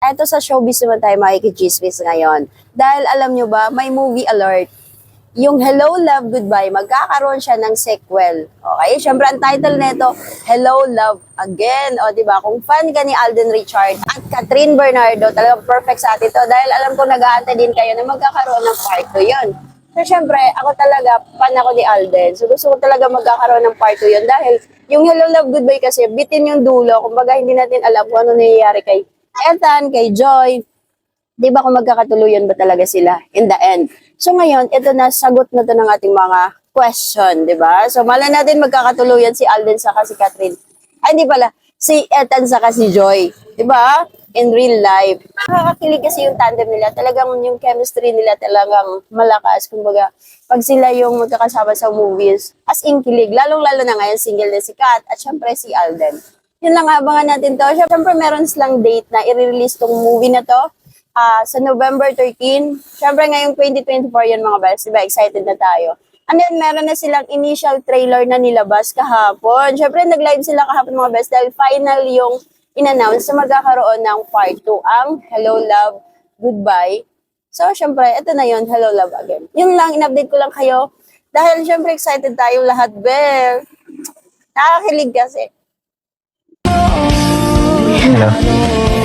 Eto sa showbiz naman tayo makikichismis ngayon. Dahil alam nyo ba, may movie alert. Yung Hello, Love, Goodbye, magkakaroon siya ng sequel. Okay? Siyempre, ang title nito, Hello, Love, Again. O, diba? Kung fan ka ni Alden Richard at Catherine Bernardo, talagang perfect sa atin to. Dahil alam ko nag-aantay din kayo na magkakaroon ng part 2 yun. So, siyempre, ako talaga, fan ako ni Alden. So, gusto ko talaga magkakaroon ng part 2 yun. Dahil yung Hello, Love, Goodbye kasi, bitin yung dulo. Kumbaga, hindi natin alam kung ano nangyayari kay Ethan, kay Joy. Di ba kung magkakatuluyan ba talaga sila in the end? So ngayon, ito na, sagot na to ng ating mga question, di ba? So malay natin magkakatuluyan si Alden saka si Catherine. Ay, hindi pala, si Ethan saka si Joy. Di ba? In real life. Nakakakilig kasi yung tandem nila. Talagang yung chemistry nila talagang malakas. Kumbaga, pag sila yung magkakasama sa movies, as in kilig. Lalong-lalo na ngayon, single na si Kat at syempre si Alden. Yun lang, abangan natin to. Syempre meron silang date na i-release tong movie na to. Sa November 13. Siyempre ngayong 2024 yan mga best, diba? Excited na tayo. And then meron na silang initial trailer na nilabas kahapon. Siyempre nag-live sila kahapon mga best dahil final yung in-announce na magkakaroon ng part 2 ang Hello, Love, Goodbye. So siyempre, ito na yun, Hello, Love, Again. Yun lang, in-update ko lang kayo. Dahil siyempre excited tayong lahat, Bel. Nakakilig kasi. Hello.